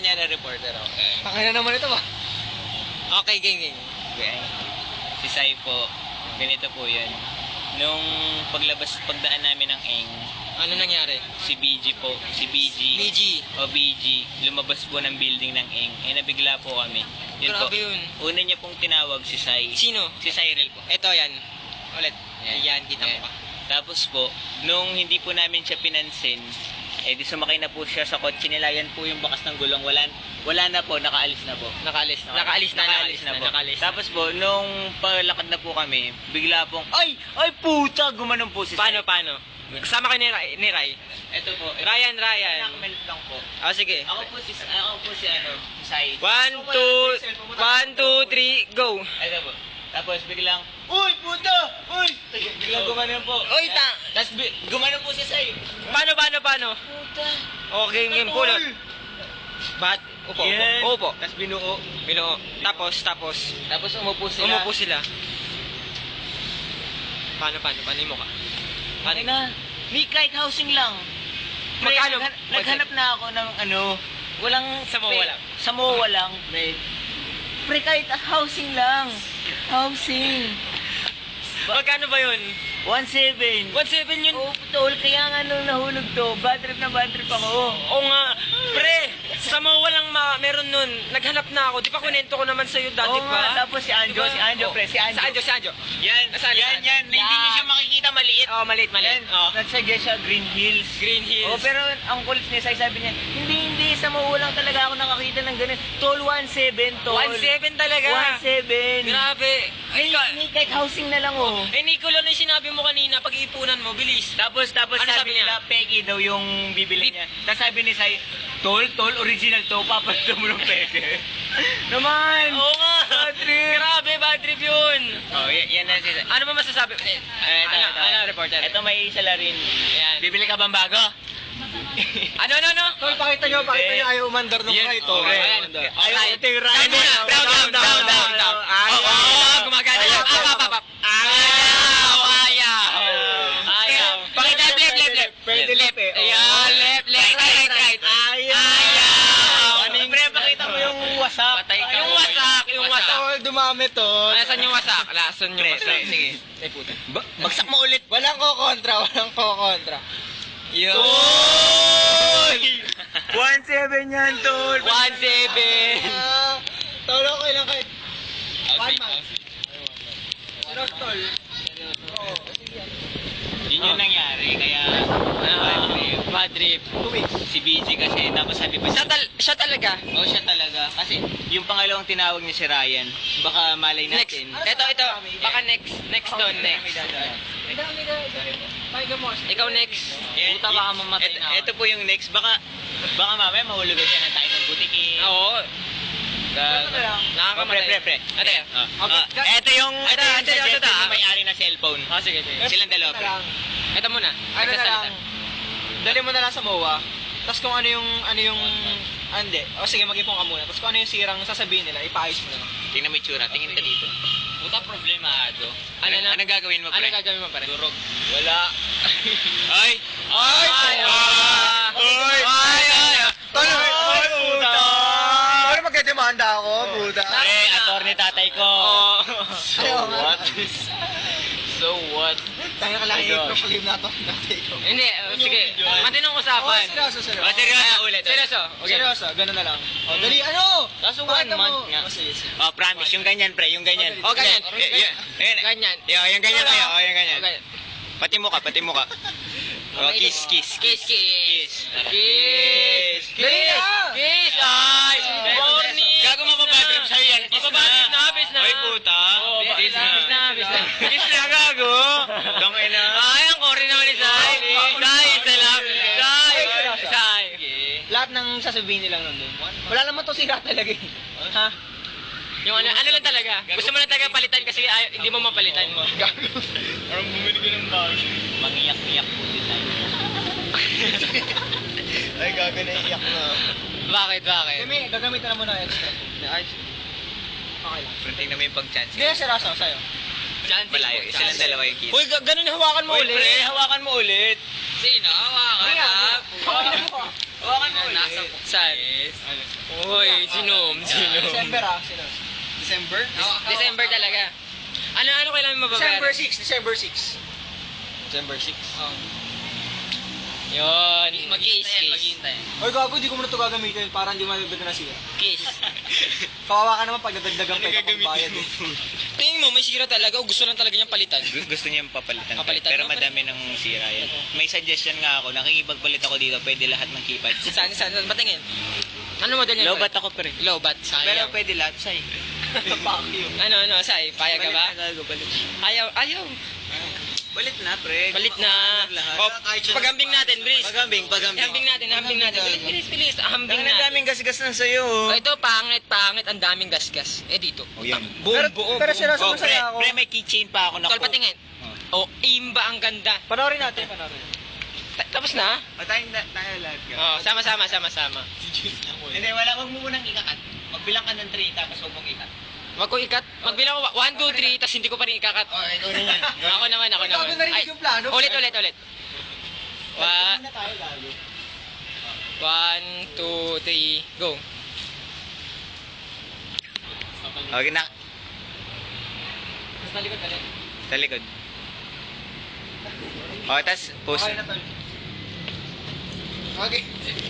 kunyari reporter ako. Pakina naman ito ba? Okay, gang. Okay. Si Sai po, ganito po yun. Nung pagdaan namin ng Eng, Ano nangyari? si BG po, si BG. BG, lumabas po ng building ng Eng. Nabigla po kami. Yun Grabe po. yun. Una niya pong tinawag si Sai. Sino? Si Cyril po. Ito yan. Ulit. Yan. Yan, kita mo Yan. ka. Tapos po, nung hindi po namin siya pinansin, di sumakay na po siya sa kotse nila. Yan po yung bakas ng gulong. Wala na po, nakaalis na po. Nakaalis na po. Tapos po, nung palakad na po kami, bigla pong, ay puta, gumanon po si Sai. Paano? Kasama kayo ni Ray. Ito po. Ryan. Comment lang po. Sige. Ako po si Sai. 1, 2, 3, go. Ito po. Tapos biglang, uy, puta! Uy! Biglang gumanon po. Uy, Tapos gumanon po si Sai. Paano? Puta! Okay, game pulot. Bat? Upo. Tapos binuo. Tapos. Tapos umupo sila. Paano yung mukha? Paano na? May kahit housing lang. Magkano? Naghanap na ako ng walang... Sa MOA lang. Pre, kahit housing lang. Housing. Magkano ba yun? 1.7. 1.7 yun. Oh, tol, kaya nga nung nahulog to, bad trip ako. Oo nga. Pre, sa MOA lang meron nun. Naghanap na ako. Di ba kunento ko naman sa'yo dati Oo nga, pa? tapos si Anjo, pre, si Anjo. Si Anjo. Yan. Hindi niyo siya makikita, maliit. Oo, maliit. Nagsuggest siya Green Hills. Oh, pero ang kulit niya, sabi niya, hindi, sa MOA lang talaga ako nakakita ng ganun. Tol, 1.7, tol. 1.7 talaga. 1.7. Grabe. May kahit housing na lang, oh. Nicolo na yung sinabi mo kanina, pag-iipunan mo, bilis. Tapos Ano sabi sabi niya? nila, peki daw yung bibili niya. Tapos sabi ni Sai, tol, original to, papalitan mo ng peke. Naman! Oo nga. Bad trip. Grabe, bad trip yun. Oh, yan na si Sai. Ano ba masasabi? Ano, reporter? Ito may isa la rin. Ayan. Bibili ka bang bago? Ano? Tol, pakita nyo ayaw umandar ng right, Oh, pre. ayan. Ayaw ito yung right. Down. Gumagana. Up. Ayaw. Pakita, left. Pwede left eh. Ayan, left, right. Ayaw. Pre, pakita mo yung wasak. Patay ka. Yung wasak. Tol, dumami, tol. Nasaan yung wasak? Sige. Ay, puta. Bagsak mo ulit. Walang kokontra. Yun. 1.7 yan, tol. 1.7. Tol, okay lang kahit. Tol. Yun yung nangyari, kaya Bad trip. si BG kasi, tapos sabi pa Siya talaga. oh, siya talaga. Kasi yung pangalawang tinawag niya si Ryan, baka malay Next. natin. Ito. Baka next doon. Ikaw next. Yan, Puta, baka mamatay na ako. Ito po yung next. Baka mamaya mahulugan siya ng tayo ng butiki. Oo. Nakakamatay. Pre. Ate. Ito yung suggested ito. ng may-ari na cellphone. Sige. Silang dalawa, pre. Ito muna. Ano na lang, dali mo na lang sa MOA, tapos kung ano yung, hindi, sige, mag-ipon ka muna, tapos kung ano yung sirang sasabihin nila, ipaayos mo na lang. Tingnan mo yung tsura. Tingin ka dito. Puta problemado. Anong gagawin mo, pre? Ano gagawin mo, pare? Durog. Wala. Ay! Tol, puta! Tol, magdedemanda ako, puta. Attorney tatay ko. So what? Tayo ka lang i-proclaim na to. Hindi, sige. Matinong usapan. Seryoso. Seryoso ulit. Seryoso. Okay. Seryoso, ganun na lang. Dali, ano? Kaso Pakita 1 month mo. nga. Sige. Promise, yung ganyan, pre, yung ganyan. Oh, ganyan. Ganyan. Ganyan. Yung ganyan kayo, yung ganyan. Okay. Pati mo ka. Oh, kiss. Kiss. Dali na! Kiss! Ay! Corny! Gago mapapatrip sa'yo yan. Kiss Mapapatrip na, bis na. Oy, puta. Bis na. Kiss na, gago. Tangay na. Ay, ang corny naman ni Sai. Sai. Lahat ng sasabihin nilang nandun. Wala naman to sira talaga eh. Ha? Yung ano lang talaga. Gusto mo lang talaga palitan kasi hindi mo mapalitan. Parang bumili ko ng bag. Mangiyak-iyak po din tayo. Ay, gaga na iyak na. Bakit? Gagamitan na muna extra. Ayos. Okay lang. Pero tingnan mo yung pag-chance. Hindi, seryoso, sa'yo. Malayo. Silang dalawa yung kiss. Uy, ganun hawakan mo Uy, ulit. pre, hawakan mo ulit. Sino? Hawakan. Hawakan mo. Hawakan mo Nasa ulit. saan? Uy, sinom. December ah. Sino? December? December talaga. Ano kailangan mababayaran? December 6. December 6. Yun. Kiss. Oy, gago, di ko muna ito gagamitin para hindi madagdagan na sira. Kiss. Kawawa ka naman pag nadagdagan pa ito pang bayad eh. Tingin mo, may sira talaga o gusto lang talaga niyang palitan? Gusto niya papalitan. Papalitan Pero mo? madami ng sira yan. May suggestion nga ako, nakikipagpalit ako dito, pwede lahat ng keypad. Saan? Patingin. Ano model niya? Low bat ako pre. Low bat, Pero sayang. pwede lahat, say. Fuck you. Ano, say, payag ka ba? Balit. Ayaw. Balit na, pre. Balit na. O, pagambing natin, Brice. Pagambing. Hambing natin. Bilis. Hambing Ang natin. daming gas-gas ng sayo. Oh, ito, pangit. Ang daming gasgas. Dito. Oh, yan. Pero seryoso Oh, pre, masaya ako. pre, may keychain pa ako na Tol, patingin. Oh, imba ang ganda. Panoorin natin. Tapos na? tayo lahat ka. Oh, sama. Hindi, wag mo munang ikakat. Magbilang ka ng 3, tapos huwag mong ikat. Wag ko ikat. Magbilang ko 1, 2, 3, tapos hindi ko pa rin ikakat. Oh, ikaw na yan. Ako naman. Gago, narinig yung plano. Ulit. Muna tayo, gago. 1, 2, 3, go. Okay na. Tapos nalikod ka rin. Sa likod. Oh, tas post. Okay na, tol. Okay.